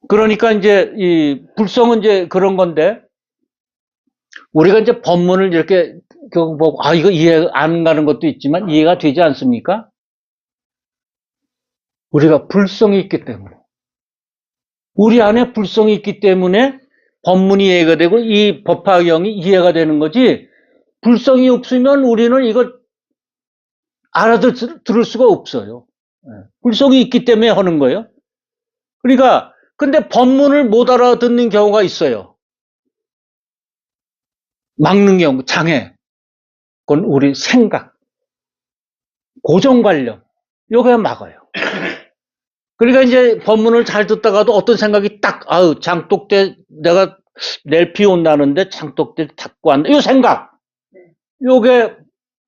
그러니까 이제 이 불성은 이제 그런 건데, 우리가 이제 법문을 이렇게 보고, 이거 이해 안 가는 것도 있지만 이해가 되지 않습니까? 우리가 불성이 있기 때문에. 우리 안에 불성이 있기 때문에 법문이 이해가 되고 이 법화경이 이해가 되는 거지, 불성이 없으면 우리는 이걸 알아들을 수가 없어요. 불성이 있기 때문에 하는 거예요. 그러니까, 근데 법문을 못 알아듣는 경우가 있어요. 막는 경우, 장애. 그건 우리 생각, 고정관념. 요게 막아요. 그러니까 이제 법문을 잘 듣다가도 어떤 생각이 딱, 장독대, 내가 내일 비 온다는데 장독대 닫고 왔네. 요 생각. 요게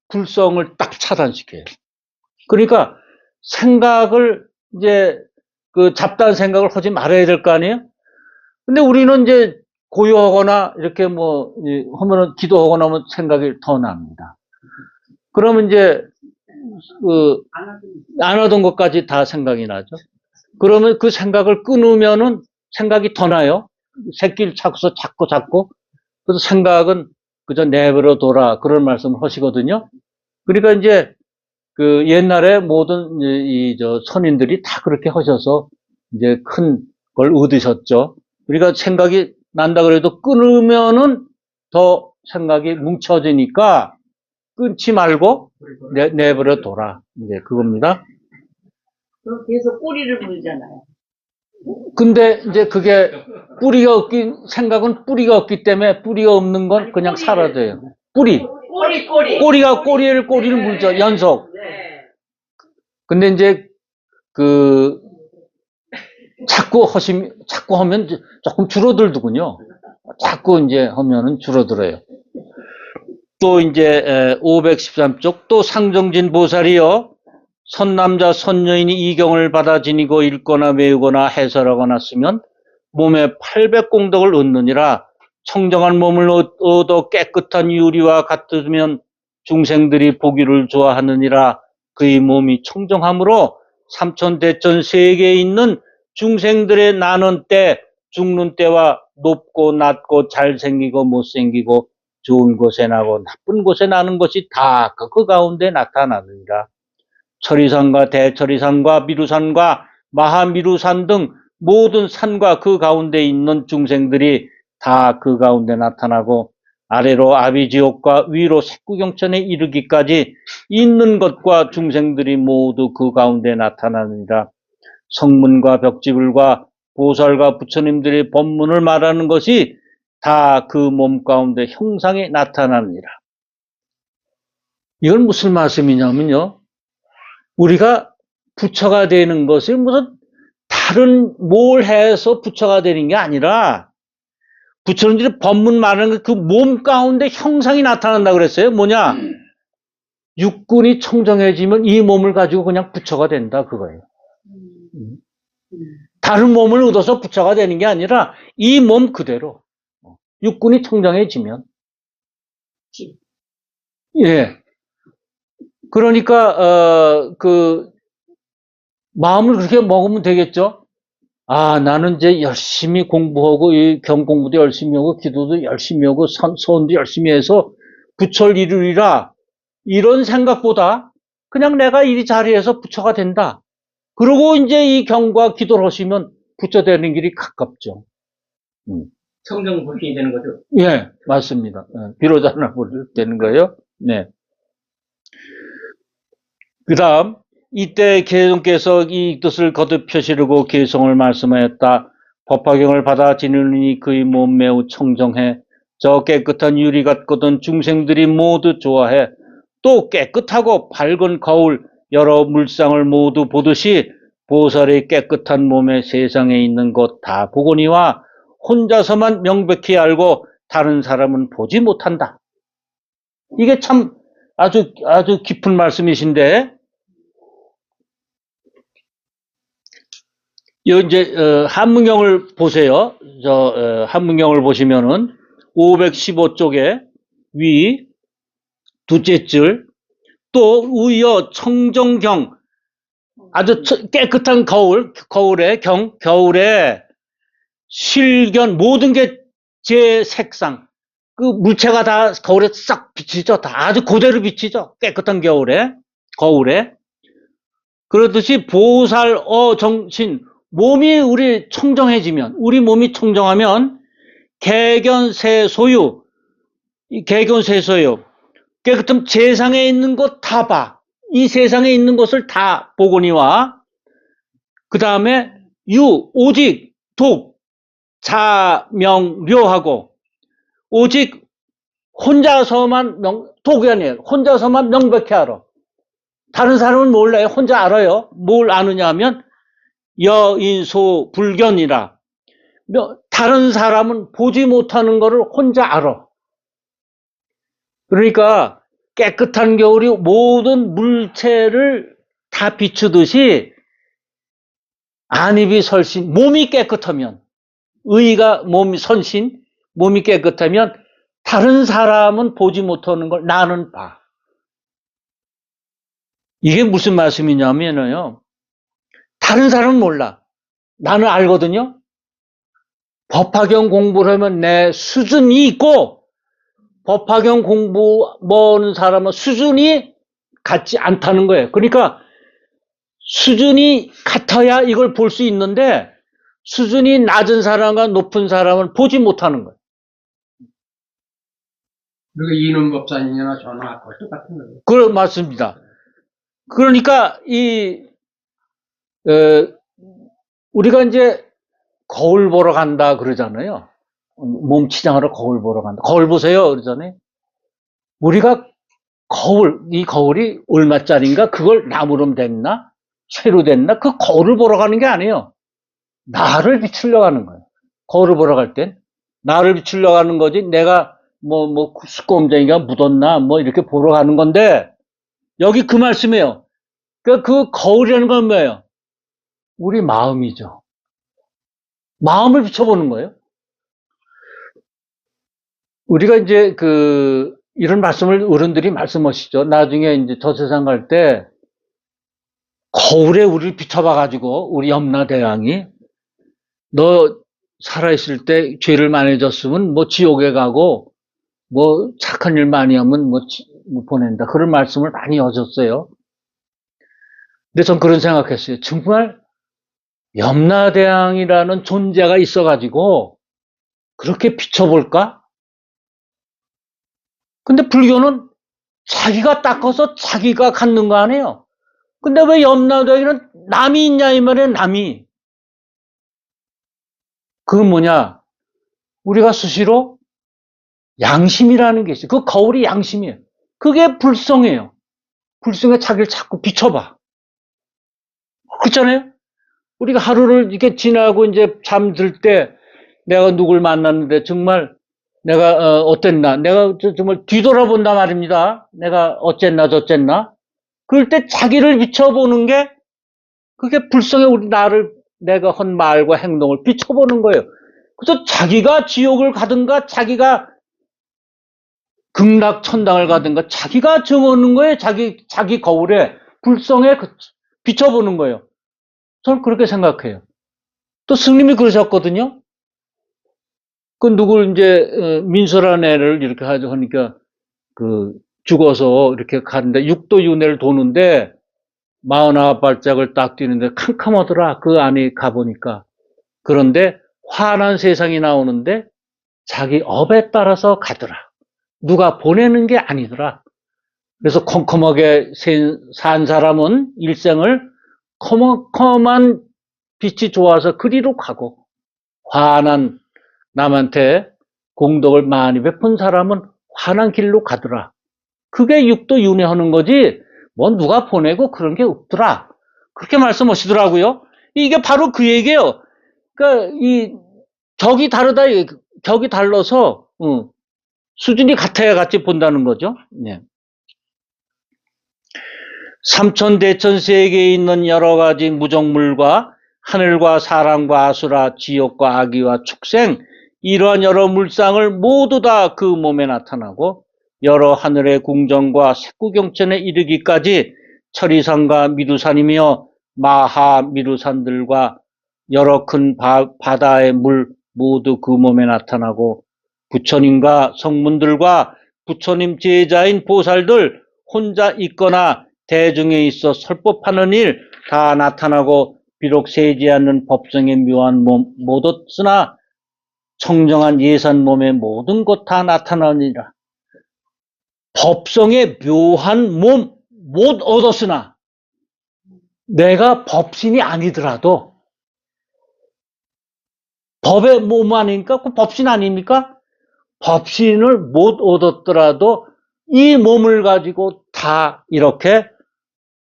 불성을 딱 차단시켜요. 그러니까 생각을 이제 그 잡다한 생각을 하지 말아야 될 거 아니에요? 근데 우리는 이제 고요하거나 이렇게 뭐 하면은 기도하거나 하면 생각이 더 납니다. 그러면 이제 안 하던 것까지 다 생각이 나죠. 그러면 그 생각을 끊으면은 생각이 더 나요. 새끼를 찾고서 찾고 그래서 생각은 그저 내버려 둬라 그런 말씀을 하시거든요. 그러니까 이제 그 옛날에 모든 선인들이 다 그렇게 하셔서 이제 큰 걸 얻으셨죠. 우리가 생각이 난다 그래도 끊으면은 더 생각이 뭉쳐지니까 끊지 말고 내버려 둬라. 이제 그겁니다. 그럼 계속 꼬리를 물잖아요. 근데 이제 그게 생각은 뿌리가 없기 때문에 뿌리가 없는 건 그냥 사라져요. 꼬리를 물죠. 연속. 네. 근데 이제 자꾸 하면 조금 줄어들더군요. 자꾸 이제 하면은 줄어들어요. 또 이제 513쪽 또 상정진 보살이요. 선남자 선여인이 이 경을 받아 지니고 읽거나 외우거나 해설하거나 쓰면 몸에 800공덕을 얻느니라. 청정한 몸을 얻어 깨끗한 유리와 같으면 중생들이 보기를 좋아하느니라. 그의 몸이 청정함으로 삼천대천 세계에 있는 중생들의 나는 때, 죽는 때와 높고 낮고 잘생기고 못생기고 좋은 곳에 나고 나쁜 곳에 나는 것이 다 그 가운데 나타나느니라. 천리산과 대천리산과 미루산과 마하미루산 등 모든 산과 그 가운데 있는 중생들이 다 그 가운데 나타나고 아래로 아비지옥과 위로 색구경천에 이르기까지 있는 것과 중생들이 모두 그 가운데 나타나느니라. 성문과 벽지불과 보살과 부처님들의 법문을 말하는 것이 다 그 몸 가운데 형상이 나타나느니라. 이건 무슨 말씀이냐면요. 우리가 부처가 되는 것이 무슨 다른 뭘 해서 부처가 되는 게 아니라 부처님들이 법문 말하는 그 몸 가운데 형상이 나타난다고 그랬어요. 뭐냐? 육군이 청정해지면 이 몸을 가지고 그냥 부처가 된다 그거예요. 다른 몸을 얻어서 부처가 되는 게 아니라 이 몸 그대로 육군이 청정해지면 예. 그러니까 마음을 그렇게 먹으면 되겠죠. 나는 이제 열심히 공부하고 이 경공부도 열심히 하고 기도도 열심히 하고 선도 열심히 해서 부처를 이루리라. 이런 생각보다 그냥 내가 이 자리에서 부처가 된다. 그리고 이제 이 경과 기도를 하시면 부처 되는 길이 가깝죠. 청정불신이 되는 거죠? 예, 맞습니다. 비로자나 되는 거예요. 네. 그 다음, 이때 계성께서 이 뜻을 거듭 펴시르고 계성을 말씀하였다. 법화경을 받아 지느니 그의 몸 매우 청정해. 저 깨끗한 유리 같거든 중생들이 모두 좋아해. 또 깨끗하고 밝은 거울, 여러 물상을 모두 보듯이 보살의 깨끗한 몸에 세상에 있는 것 다 보거니와 혼자서만 명백히 알고 다른 사람은 보지 못한다. 이게 참 아주 깊은 말씀이신데, 이제 한문경을 보세요. 한문경을 보시면은 515쪽에 위 두째 줄, 또 우여 청정경, 아주 깨끗한 겨울에 실견, 모든 게 제 색상, 그 물체가 다 거울에 싹 비치죠. 다 아주 그대로 비치죠. 깨끗한 거울에. 그렇듯이 보살, 정신, 몸이 우리 청정해지면, 우리 몸이 청정하면, 개견세소유, 이 개견세소유, 깨끗한 세상에 있는 것 다 봐. 이 세상에 있는 것을 다 보거니와, 그 다음에 오직, 자명료하고, 오직 혼자서만 독이 아니에요. 혼자서만 명백히 알아. 다른 사람은 몰라요. 혼자 알아요. 뭘 아느냐 하면 여인소 불견이라. 다른 사람은 보지 못하는 것을 혼자 알아. 그러니까 깨끗한 겨울이 모든 물체를 다 비추듯이 안입이 설신, 몸이 깨끗하면, 몸이 선신, 몸이 깨끗하면 다른 사람은 보지 못하는 걸 나는 봐. 이게 무슨 말씀이냐면요. 다른 사람은 몰라. 나는 알거든요. 법화경 공부를 하면 내 수준이 있고, 법화경 공부하는 사람은 수준이 같지 않다는 거예요. 그러니까 수준이 같아야 이걸 볼 수 있는데, 수준이 낮은 사람과 높은 사람은 보지 못하는 거예요. 그리고 이놈 법사님이나 저나 똑같은 거예요. 그런 맞습니다. 그러니까 우리가 이제 거울 보러 간다 그러잖아요. 몸 치장하러 거울 보러 간다. 거울 보세요 그러잖아요. 우리가 이 거울이 얼마짜리인가? 그걸 나무로 됐나? 쇠로 됐나? 그 거울을 보러 가는 게 아니에요. 나를 비추려고 하는 거예요. 거울을 보러 갈 땐 나를 비추려고 하는 거지. 내가 수꼼쟁이가 묻었나? 이렇게 보러 가는 건데, 여기 그 말씀이에요. 그 거울이라는 건 뭐예요? 우리 마음이죠. 마음을 비춰보는 거예요. 우리가 이제 이런 말씀을 어른들이 말씀하시죠. 나중에 이제 저 세상 갈 때 거울에 우리를 비춰봐가지고 우리 염라대왕이 너 살아있을 때 죄를 많이 졌으면 지옥에 가고 착한 일 많이 하면 보낸다. 그런 말씀을 많이 하셨어요. 근데 전 그런 생각했어요. 정말 염라대왕이라는 존재가 있어가지고 그렇게 비춰볼까? 근데 불교는 자기가 닦아서 자기가 갖는 거 아니에요. 근데 왜 염라대왕에는 남이 있냐 이 말이에요. 남이. 그건 뭐냐? 우리가 수시로 양심이라는 게 있어요. 그 거울이 양심이에요. 그게 불성이에요. 불성에 자기를 자꾸 비춰봐. 그렇잖아요? 우리가 하루를 이렇게 지나고 이제 잠들 때 내가 누굴 만났는데 정말 내가 어땠나? 내가 정말 뒤돌아본단 말입니다. 내가 어쨌나 저쨌나? 그럴 때 자기를 비춰보는 게 그게 불성에 내가 한 말과 행동을 비춰보는 거예요. 그래서 자기가 지옥을 가든가 자기가 극락천당을 가든가 자기가 정하는 거예요. 자기 거울에 불성에 비춰보는 거예요. 저는 그렇게 생각해요. 또 스님이 그러셨거든요. 누굴 이제 민설한 애를 이렇게 하니까 죽어서 이렇게 가는데 육도윤회를 도는데 49발짝을 딱 뛰는데 캄캄하더라. 그 안에 가보니까. 그런데 환한 세상이 나오는데 자기 업에 따라서 가더라. 누가 보내는 게 아니더라. 그래서 컴컴하게 산 사람은 일생을 컴컴한 빛이 좋아서 그리로 가고, 환한 남한테 공덕을 많이 베푼 사람은 환한 길로 가더라. 그게 육도윤회하는 거지 누가 보내고 그런 게 없더라. 그렇게 말씀하시더라고요. 이게 바로 그 얘기예요. 그러니까 격이 다르다. 격이 달라서 수준이 같아야 같이 본다는 거죠. 네. 삼천대천 세계에 있는 여러 가지 무정물과 하늘과 사람과 아수라, 지옥과 아기와 축생, 이러한 여러 물상을 모두 다 그 몸에 나타나고 여러 하늘의 궁정과 색구경천에 이르기까지 천리산과 미루산이며 마하미루산들과 여러 큰 바다의 물 모두 그 몸에 나타나고 부처님과 성문들과 부처님 제자인 보살들 혼자 있거나 대중에 있어 설법하는 일 다 나타나고 비록 세지 않는 법성의 묘한 몸 못 얻으나 청정한 예산 몸의 모든 것 다 나타나니라. 법성의 묘한 몸 못 얻었으나 내가 법신이 아니더라도 법의 몸 아닙니까? 그 법신 아닙니까? 법신을 못 얻었더라도 이 몸을 가지고 다 이렇게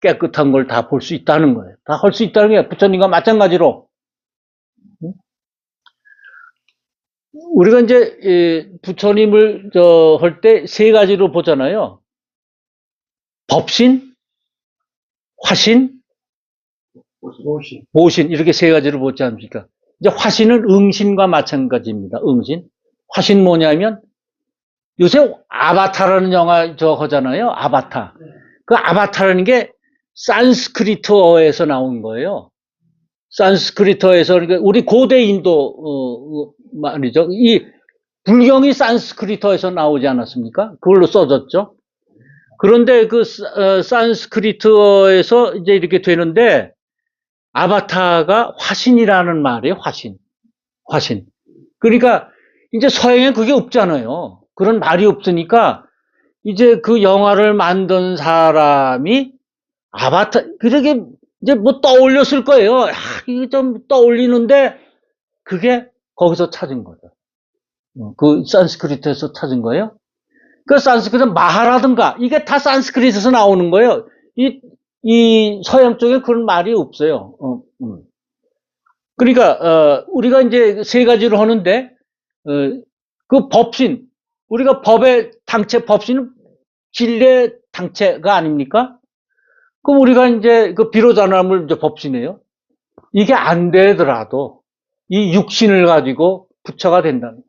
깨끗한 걸 다 볼 수 있다는 거예요. 다 할 수 있다는 게 부처님과 마찬가지로. 우리가 이제 부처님을 할 때 세 가지로 보잖아요. 법신, 화신, 모신. 모신 이렇게 세 가지로 보지 않습니까? 이제 화신은 응신과 마찬가지입니다. 응신. 화신 뭐냐면 요새 아바타라는 영화 하잖아요. 아바타. 그 아바타라는 게 산스크리트어에서 나온 거예요. 산스크리트어에서 그러니까 우리 고대 인도 말이죠. 이 불경이 산스크리트어에서 나오지 않았습니까? 그걸로 써졌죠. 그런데 그 산스크리트어에서 이제 이렇게 되는데 아바타가 화신이라는 말이에요. 화신. 화신. 그러니까 이제 서양에 그게 없잖아요. 그런 말이 없으니까 이제 그 영화를 만든 사람이 아바타 그렇게 이제 뭐 떠올렸을 거예요. 이게 좀 떠올리는데 그게 거기서 찾은 거죠. 그 산스크리트에서 찾은 거예요. 그 산스크리트 마하라든가 이게 다 산스크리트에서 나오는 거예요. 이 서양 쪽에 그런 말이 없어요. 그러니까 우리가 이제 세 가지로 하는데 그 법신 우리가 법의 당체 법신은 진례 당체가 아닙니까? 그럼 우리가 이제 그 비로자나를 이제 법신이에요. 이게 안 되더라도 이 육신을 가지고 부처가 된다는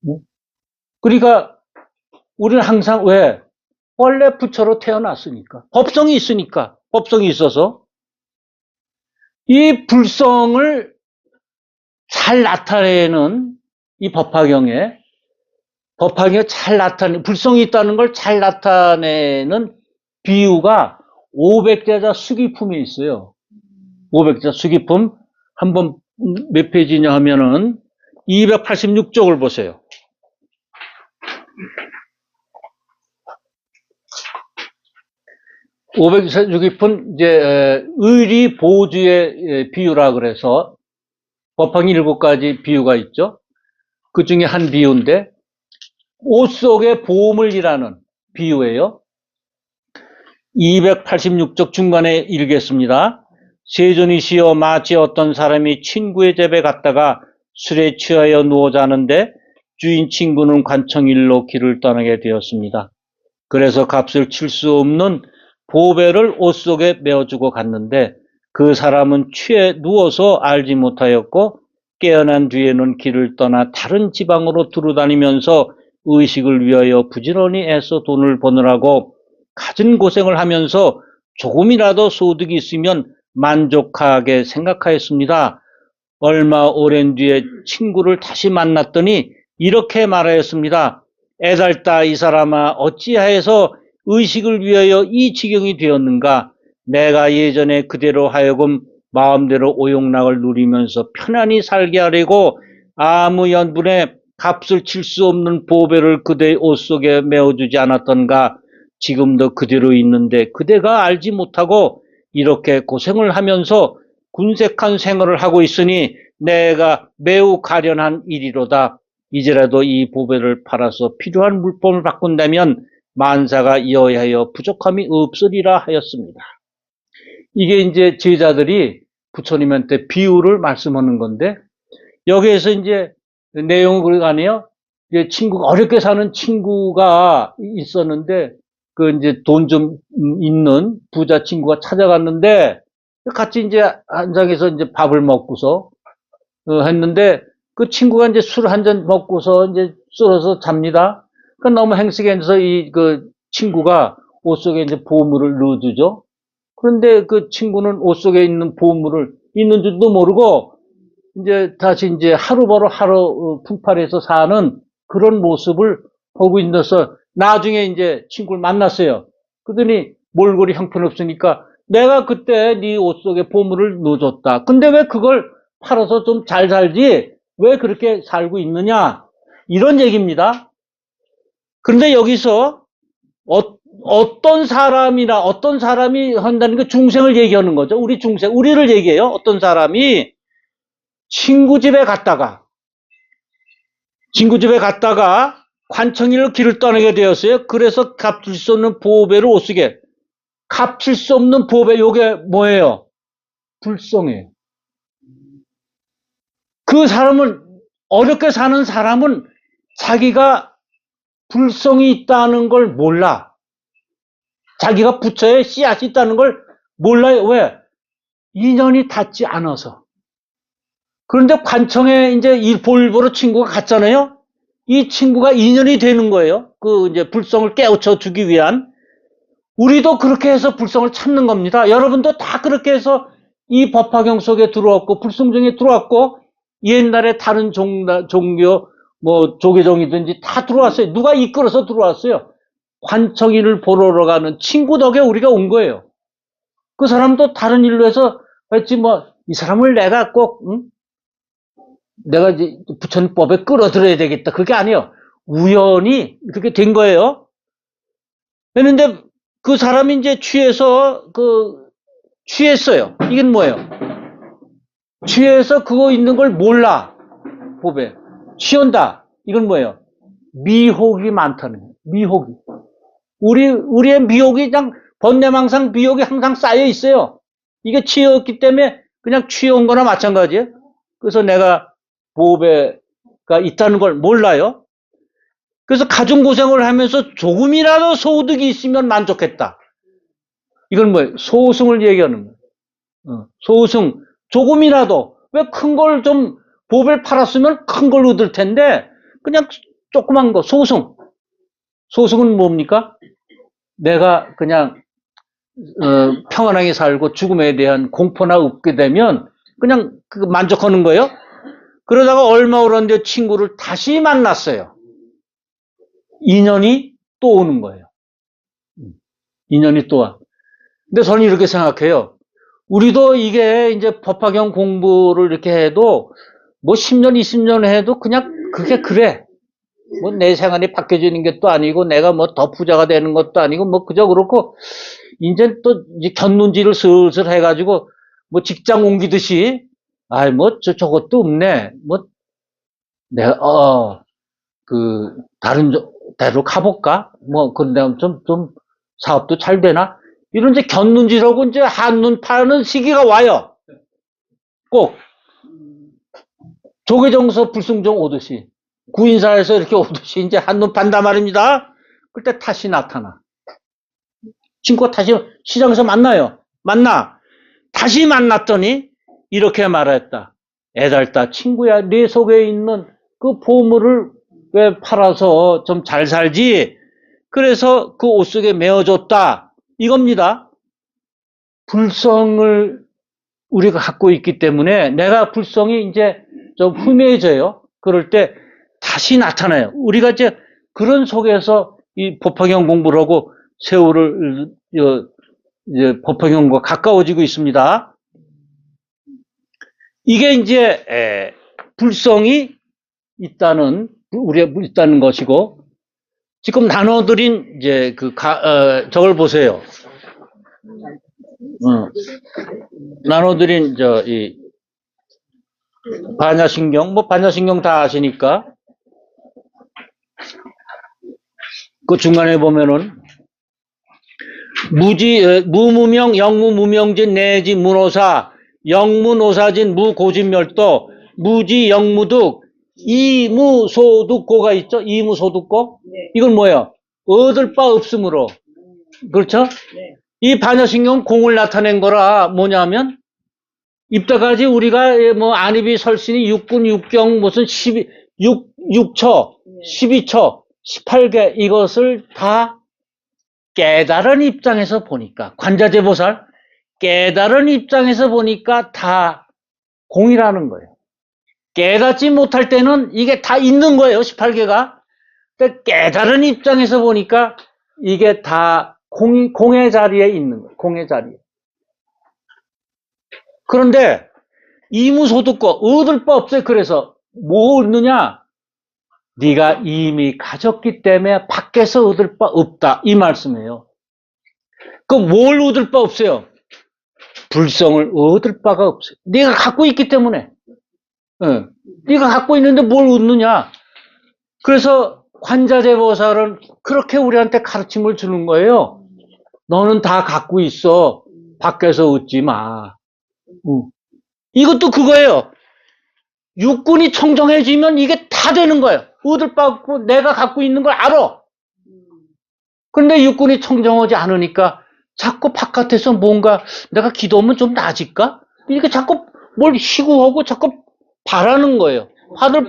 거예요. 그러니까 우리는 항상 왜? 원래 부처로 태어났으니까. 법성이 있으니까. 법성이 있어서 이 불성을 잘 나타내는 이 법화경에 잘 나타내는 불성이 있다는 걸 잘 나타내는 비유가 500자자 수기품이 있어요. 500자자 수기품 한번 몇 페이지냐 하면은 286쪽을 보세요. 566은 이제 의리 보주의 비유라 그래서 법황이 7가지 비유가 있죠. 그 중에 한 비유인데 옷 속에 보험을 일하는 비유예요. 286쪽 중간에 읽겠습니다. 세존이시여 마치 어떤 사람이 친구의 집에 갔다가 술에 취하여 누워 자는데 주인 친구는 관청일로 길을 떠나게 되었습니다. 그래서 값을 칠 수 없는 보배를 옷 속에 메어주고 갔는데 그 사람은 취해 누워서 알지 못하였고 깨어난 뒤에는 길을 떠나 다른 지방으로 두루다니면서 의식을 위하여 부지런히 애써 돈을 버느라고 갖은 고생을 하면서 조금이라도 소득이 있으면 만족하게 생각하였습니다. 얼마 오랜 뒤에 친구를 다시 만났더니 이렇게 말하였습니다. 애달다 이 사람아 어찌하여서 의식을 위하여 이 지경이 되었는가? 내가 예전에 그대로 하여금 마음대로 오용락을 누리면서 편안히 살게 하려고 아무 연분에 값을 칠 수 없는 보배를 그대의 옷 속에 메어주지 않았던가? 지금도 그대로 있는데 그대가 알지 못하고 이렇게 고생을 하면서 군색한 생활을 하고 있으니 내가 매우 가련한 일이로다. 이제라도 이 보배를 팔아서 필요한 물품을 바꾼다면 만사가 이어하여 부족함이 없으리라 하였습니다. 이게 이제 제자들이 부처님한테 비유를 말씀하는 건데 여기에서 이제 내용을 그러가네요. 이제 친구가 어렵게 사는 친구가 있었는데 그 이제 돈 좀 있는 부자 친구가 찾아갔는데 같이 이제 한상에서 이제 밥을 먹고서 했는데 그 친구가 이제 술 한 잔 먹고서 이제 쏠어서 잡니다. 그 너무 행색해서 이 그 친구가 옷 속에 이제 보물을 넣어주죠. 그런데 그 친구는 옷 속에 있는 보물을 있는 줄도 모르고 이제 다시 이제 하루 벌어 하루 풍파리에서 사는 그런 모습을 보고 있어서 나중에 이제 친구를 만났어요. 그러더니 몰골이 형편없으니까 내가 그때 네 옷 속에 보물을 넣어줬다. 근데 왜 그걸 팔아서 좀 잘 살지? 왜 그렇게 살고 있느냐? 이런 얘기입니다. 그런데 여기서 어떤 사람이나 어떤 사람이 한다는 게 중생을 얘기하는 거죠. 우리 중생, 우리를 얘기해요. 어떤 사람이 친구 집에 갔다가 관청일로 길을 떠나게 되었어요. 그래서 갚을 수 없는 보배를 못 쓰게. 갚을 수 없는 보배, 요게 뭐예요? 불성이에요. 그 사람은, 어렵게 사는 사람은 자기가 불성이 있다는 걸 몰라. 자기가 부처에 씨앗이 있다는 걸 몰라요. 왜? 인연이 닿지 않아서. 그런데 관청에 이제 이 볼보로 친구가 갔잖아요. 이 친구가 인연이 되는 거예요. 그 이제 불성을 깨우쳐 주기 위한. 우리도 그렇게 해서 불성을 찾는 겁니다. 여러분도 다 그렇게 해서 이 법화경 속에 들어왔고 불성정에 들어왔고 옛날에 다른 종교 뭐 조계종이든지 다 들어왔어요. 누가 이끌어서 들어왔어요. 관청이를 보러 가는 친구 덕에 우리가 온 거예요. 그 사람도 다른 일로 해서 했지 뭐 이 사람을 내가 꼭 내가 이제 부처님법에 끌어들여야 되겠다. 그게 아니에요. 우연히 그렇게 된 거예요. 그런데 그 사람이 이제 취했어요. 이게 뭐예요? 취해서 그거 있는 걸 몰라. 법에. 취한다. 이건 뭐예요? 미혹이 많다는 거예요. 미혹이. 우리의 미혹이 그냥 번뇌망상 미혹이 항상 쌓여 있어요. 이게 취했기 때문에 그냥 취한 거나 마찬가지예요. 그래서 내가 보배가 있다는 걸 몰라요. 그래서 가중고생을 하면서 조금이라도 소득이 있으면 만족했다. 이건 뭐예요? 소승을 얘기하는 거예요. 소승. 조금이라도. 왜 큰 걸 좀 보배를 팔았으면 큰 걸 얻을 텐데 그냥 조그만 거, 소승. 소승은 뭡니까? 내가 그냥 평안하게 살고 죽음에 대한 공포나 없게 되면 그냥 만족하는 거예요. 그러다가 얼마 오는데 친구를 다시 만났어요. 인연이 또 오는 거예요. 인연이 또 와. 근데 저는 이렇게 생각해요. 우리도 이게 이제 법화경 공부를 이렇게 해도 뭐 10년, 20년 해도 그냥 그게 그래. 뭐 내 생활이 바뀌어지는 것도 아니고 내가 뭐 더 부자가 되는 것도 아니고 뭐 그저 그렇고 이제 또 이제 견눈질을 슬슬 해가지고 뭐 직장 옮기듯이 아이 뭐 저것도 없네. 뭐 내가 다른 데로 가볼까? 뭐 근데 좀 사업도 잘 되나? 이런 이제 견눈질하고 이제 한눈 파는 시기가 와요. 꼭 조계종서 불승종 오듯이 구인사에서 이렇게 오듯이 이제 한눈 판단 말입니다. 그때 다시 나타나. 친구가 다시 시장에서 만나요. 다시 만났더니 이렇게 말했다. 애달다 친구야, 네 속에 있는 그 보물을 왜 팔아서 좀 잘 살지? 그래서 그 옷 속에 메어줬다. 이겁니다. 불성을 우리가 갖고 있기 때문에 내가 불성이 이제 좀 흠해져요. 그럴 때 다시 나타나요. 우리가 이제 그런 속에서 이 법화경 공부를 하고 세월을 이제 법화경과 가까워지고 있습니다. 이게 이제 불성이 있다는 우리가 있다는 것이고 지금 나눠드린 이제 저걸 보세요. 나눠드린 이 반야신경 뭐 반야신경 다 아시니까 그 중간에 보면은 무무명 영무무명진 내지 문오사 영문오사진 무고진멸도 무지 영무득 이무소득고가 있죠. 이무소득고 네. 이건 뭐예요? 얻을 바 없으므로 그렇죠? 네. 이 반야신경 공을 나타낸 거라 뭐냐면 이때까지 우리가 뭐 안입이 설신이 육군 육경 무슨 6초 12초 18개 이것을 다 깨달은 입장에서 보니까 관자재보살 깨달은 입장에서 보니까 다 공이라는 거예요. 깨닫지 못할 때는 이게 다 있는 거예요, 18개가. 근데 깨달은 입장에서 보니까 이게 다 공의 자리에 있는 거예요, 공의 자리에. 그런데 이무소득고 얻을 바 없어요. 그래서 뭐 얻느냐? 네가 이미 가졌기 때문에 밖에서 얻을 바 없다, 이 말씀이에요. 그럼 뭘 얻을 바 없어요? 불성을 얻을 바가 없어요. 네가 갖고 있기 때문에. 네가 갖고 있는데 뭘 얻느냐? 그래서 관자재보살은 그렇게 우리한테 가르침을 주는 거예요. 너는 다 갖고 있어. 밖에서 얻지 마. 이것도 그거예요. 육군이 청정해지면 이게 다 되는 거예요. 얻을 바 없고 내가 갖고 있는 걸 알아. 그런데 육군이 청정하지 않으니까 자꾸 바깥에서 뭔가 내가 기도하면 좀 나아질까? 이렇게 자꾸 뭘 희구하고 자꾸 바라는 거예요.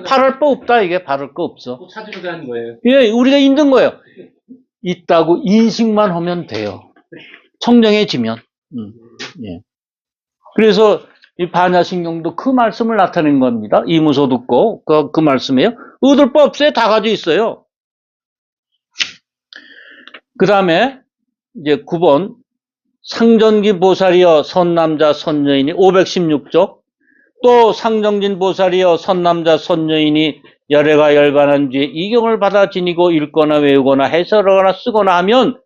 바랄 바 없다, 이게. 바랄 거 없어. 꼭 찾으러 가는 거예요. 예, 우리가 있는 거예요. 있다고 인식만 하면 돼요. 청정해지면. 예. 그래서 이 반야신경도 그 말씀을 나타낸 겁니다. 이무소 듣고 그 말씀이에요. 얻을 바 없어요. 다 가지고 있어요. 그 다음에 이제 9번 상전기 보살이여 선남자 선여인이 516쪽 또 상정진 보살이여 선남자 선여인이 열애가 열반한 뒤에 이경을 받아 지니고 읽거나 외우거나 해설하거나 쓰거나 하면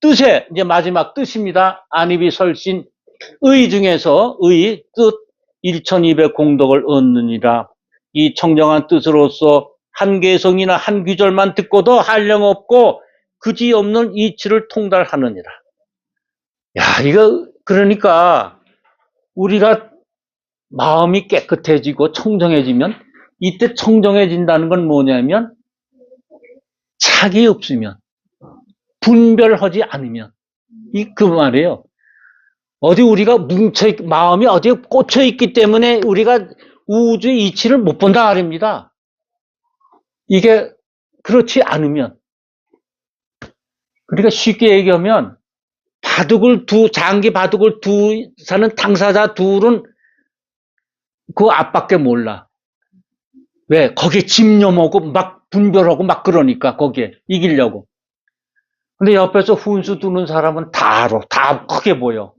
뜻에 이제 마지막 뜻입니다. 안입이 설신 의 중에서 의 뜻 1200 공덕을 얻느니라. 이 청정한 뜻으로서 한 개성이나 한 귀절만 듣고도 한량없고 그지없는 이치를 통달하느니라. 야, 이거 그러니까 우리가 마음이 깨끗해지고 청정해지면 이때 청정해진다는 건 뭐냐면 착이 없으면 분별하지 않으면 그 말이에요. 어디 우리가 마음이 어디에 꽂혀 있기 때문에 우리가 우주의 이치를 못 본다 말입니다. 이게 그렇지 않으면 그러니까 쉽게 얘기하면 장기 바둑을 사는 당사자 둘은 그 앞밖에 몰라. 왜? 거기에 집념하고 막 분별하고 막 그러니까 거기에 이기려고. 근데 옆에서 훈수 두는 사람은 다 알아. 다 크게 보여.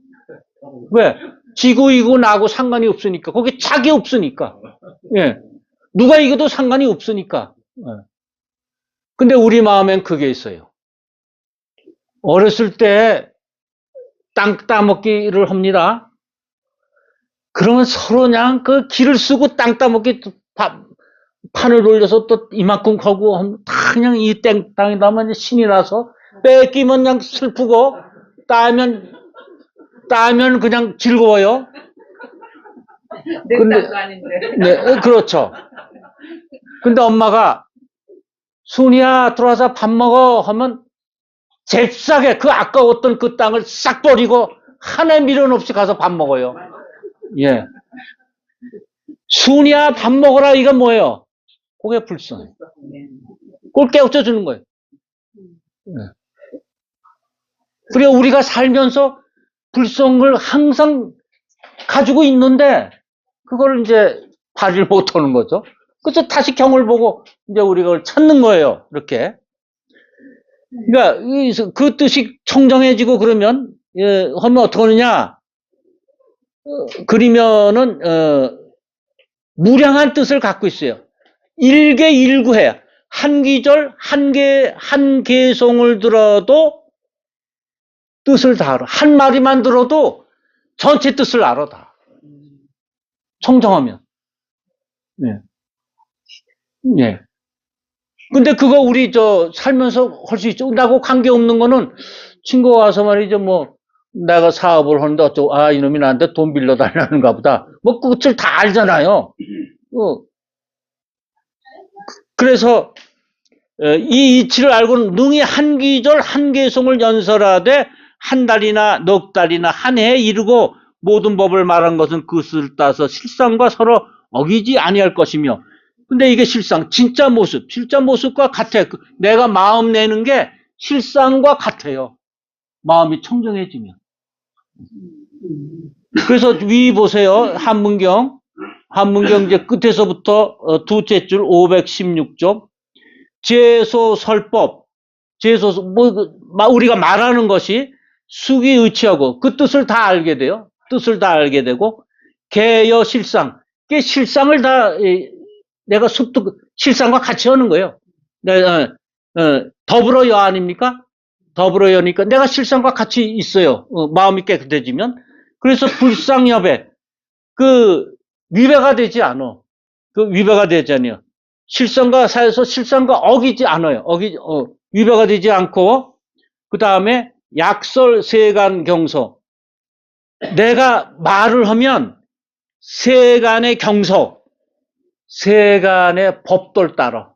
왜? 지고 이고 나고 상관이 없으니까. 거기 착이 없으니까. 예. 누가 이겨도 상관이 없으니까. 예. 근데 우리 마음엔 그게 있어요. 어렸을 때 땅 따먹기를 합니다. 그러면 서로 그냥 그 기를 쓰고 땅 따먹기 판을 돌려서 또 이만큼 하고 그냥 이 땅에다만 신이 나서 뺏기면 그냥 슬프고 따면 그냥 즐거워요. 내 땅도 아닌데. 네, 그렇죠. 근데 엄마가 순이야 들어와서 밥 먹어 하면 잽싸게 그 아까웠던 그 땅을 싹 버리고 하나 미련 없이 가서 밥 먹어요. 예. 순이야 밥 먹어라 이건 뭐예요? 그게 불성이에요. 그걸 깨우쳐 주는 거예요. 예. 그래 우리가 살면서 불성을 항상 가지고 있는데 그걸 이제 발휘를 못하는 거죠. 그래서 다시 경을 보고 이제 우리가 그걸 찾는 거예요. 이렇게. 그러니까 그 뜻이 청정해지고 그러면 하면 어떻게 하느냐? 그리면은 무량한 뜻을 갖고 있어요. 일개일구해. 한 기절 한 개송을 들어도 뜻을 다 알아. 한 마디만 들어도 전체 뜻을 알아 다. 청정하면. 예. 예. 근데 그거 우리 살면서 할 수 있죠. 나하고 관계없는 거는 친구가 와서 말이죠. 뭐 내가 사업을 하는데 어쩌고 이놈이 나한테 돈 빌려 달라는가 보다. 뭐 끝을 다 알잖아요. 그래서 이 이치를 알고는 능히 한 기절 한 개송을 연설하되 한 달이나 넉 달이나 한 해에 이르고 모든 법을 말한 것은 그것을 따서 실상과 서로 어기지 아니할 것이며 근데 이게 진짜 모습과 같아. 내가 마음 내는 게 실상과 같아요. 마음이 청정해지면. 그래서 위 보세요. 한문경제 끝에서부터 두째 줄 516쪽 제소설법, 우리가 말하는 것이 수기의치하고 그 뜻을 다 알게 돼요. 뜻을 다 알게 되고 개여실상, 그 실상을 다 내가 실상과 같이 하는 거예요. 더불어여 아닙니까? 더불어여니까 내가 실상과 같이 있어요. 마음이 깨끗해지면. 그래서 불상협에 위배가 되지 않아. 위배가 되지 않아요. 실상과 사에서 실상과 어기지 않아요. 위배가 되지 않고, 그 다음에 약설 세간 경서. 내가 말을 하면 세간의 경서, 세간의 법도를 따라.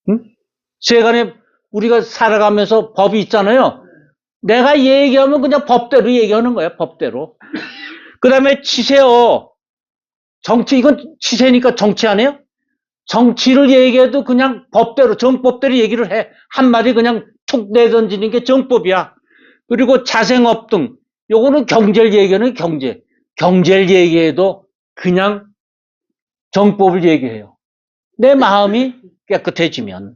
응? 세간의 우리가 살아가면서 법이 있잖아요. 내가 얘기하면 그냥 법대로 얘기하는 거야, 법대로. 그 다음에 치세요. 정치, 이건 치세니까 정치 아니에요? 정치를 얘기해도 그냥 법대로, 정법대로 얘기를 해. 한마디 그냥 툭 내던지는 게 정법이야. 그리고 자생업 등, 요거는 경제를 얘기하는 경제. 경제를 얘기해도 그냥 정법을 얘기해요. 내 마음이 깨끗해지면.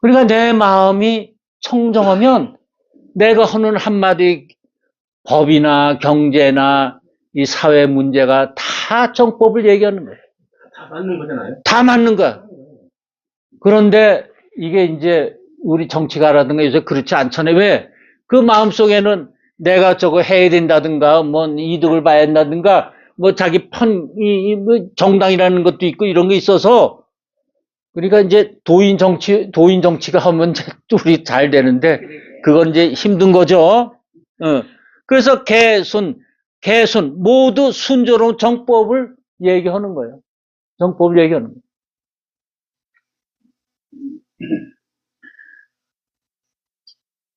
그러니까 내 마음이 청정하면 내가 하는 한마디 법이나 경제나 이 사회 문제가 다 정법을 얘기하는 거예요. 다 맞는 거잖아요. 다 맞는 거야. 그런데 이게 이제 우리 정치가라든가 요새 그렇지 않잖아요. 왜? 그 마음속에는 내가 저거 해야 된다든가, 뭐 이득을 봐야 된다든가, 뭐 자기 뭐 정당이라는 것도 있고 이런 게 있어서 그러니까 이제 도인 정치가 하면 우리 잘 되는데 그건 이제 힘든 거죠. 그래서 개순 모두 순조로운 정법을 얘기하는 거예요. 정법을 얘기하는 거예요.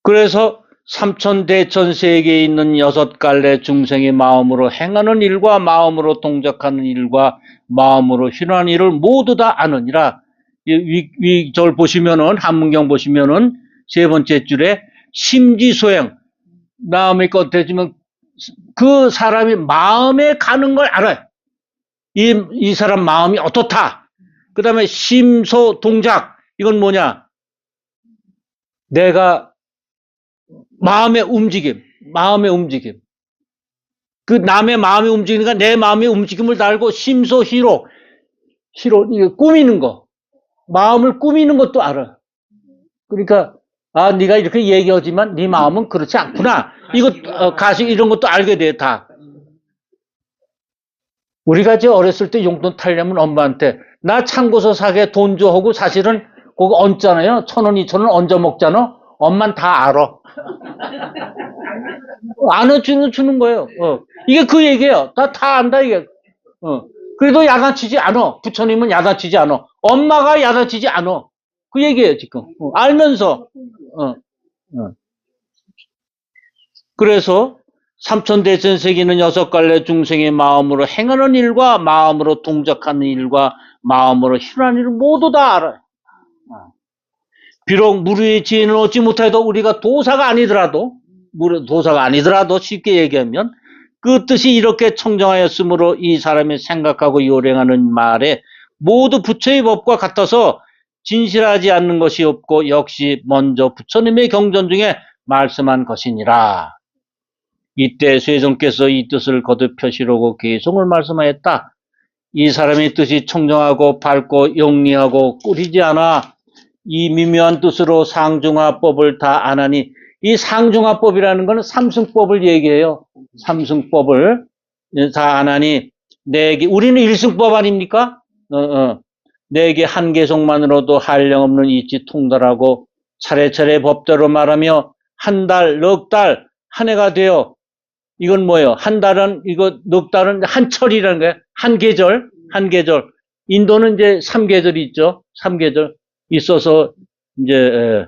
그래서 삼천대천세계에 있는 여섯 갈래 중생의 마음으로 행하는 일과 마음으로 동작하는 일과 마음으로 희노하는 일을 모두 다 아느니라. 저걸 보시면은 한문경 보시면은 세 번째 줄에 심지소행 마음이 껏해지면 그 사람이 마음에 가는 걸 알아요. 이 사람 마음이 어떻다. 그 다음에 심소 동작 이건 뭐냐? 내가 마음의 움직임. 그 남의 마음이 움직이니까 내 마음의 움직임을 다 알고 심소 희록 이거 꾸미는 거. 마음을 꾸미는 것도 알아. 그러니까 네가 이렇게 얘기하지만 네 마음은 그렇지 않구나. 이거 가식 이런 것도 알게 돼 다. 우리가 이제 어렸을 때 용돈 타려면 엄마한테 나 참고서 사게 돈 줘 하고 사실은 그거 얹잖아요. 1,000원, 2,000원 얹어 먹잖아. 엄마는 다 알아. 안 주는 거예요. 이게 그 얘기예요. 다 안다 이게. 그래도 야단치지 않아. 부처님은 야단치지 않아. 엄마가 야단치지 않아. 그 얘기예요 지금. 알면서. 그래서 삼천대천세계는 여섯 갈래 중생의 마음으로 행하는 일과 마음으로 동작하는 일과 마음으로 희노하는 일을 모두 다 알아요. 비록 무료의 지혜는 얻지 못해도 우리가 도사가 아니더라도 쉽게 얘기하면 그 뜻이 이렇게 청정하였으므로 이 사람이 생각하고 요령하는 말에 모두 부처의 법과 같아서 진실하지 않는 것이 없고 역시 먼저 부처님의 경전 중에 말씀한 것이니라. 이때 세종께서 이 뜻을 거듭 표시하고 개송을 말씀하였다. 이 사람의 뜻이 청정하고 밝고 영리하고 꾸리지 않아 이 미묘한 뜻으로 상중하법을 다 안하니 이 상중하법이라는 것은 삼승법을 얘기해요. 삼승법을 다 안하니 내게 우리는 일승법 아닙니까? 내게 한 개송만으로도 한량없는 이치 통달하고 차례차례 법대로 말하며 한 달, 넉 달, 한 해가 되어 이건 뭐예요? 한 달은 이거 넉 달은 한철이라는 거예요. 한 계절. 인도는 이제 3계절이 있죠. 3계절 있어서 이제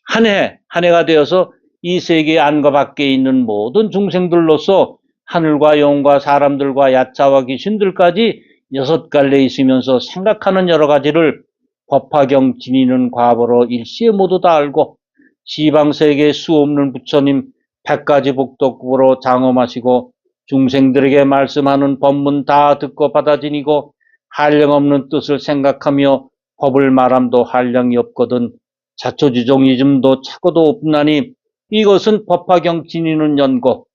한 해가 되어서 이 세계 안과 밖에 있는 모든 중생들로서 하늘과 영과 사람들과 야차와 귀신들까지 여섯 갈래 있으면서 생각하는 여러 가지를 법화경 지니는 과보로 일시에 모두 다 알고 시방세계 수 없는 부처님 100가지 복덕으로 장엄하시고 중생들에게 말씀하는 법문 다 듣고 받아지니고 한량없는 뜻을 생각하며 법을 말함도 한량이 없거든 자초지종이즘도 착오도 없나니 이것은 법화경 지니는 연고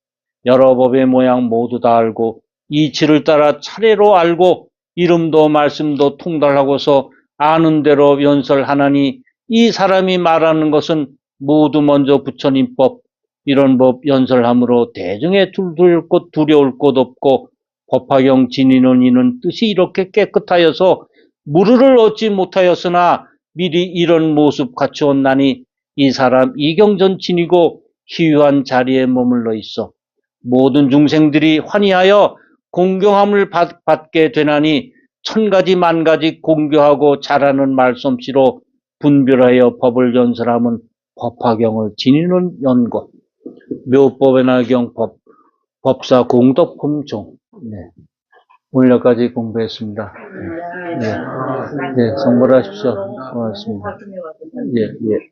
여러 법의 모양 모두 다 알고 이치를 따라 차례로 알고 이름도 말씀도 통달하고서 아는 대로 연설하나니 이 사람이 말하는 것은 모두 먼저 부처님법 이런 법 연설함으로 대중에 둘둘 곳 두려울 곳 없고 법화경 지니는 이는 뜻이 이렇게 깨끗하여서 무르를 얻지 못하였으나 미리 이런 모습 갖추었나니 이 사람 이경전친이고 희유한 자리에 머물러 있어 모든 중생들이 환희하여 공경함을 받게 되나니 천가지 만가지 공교하고 잘하는 말솜씨로 분별하여 법을 연설하면 법화경을 지니는 연고 묘법에나 경법 법사 공덕품종 네. 오늘 여기까지 공부했습니다. 네, 네 성불하십시오. 고맙습니다. 예, 예.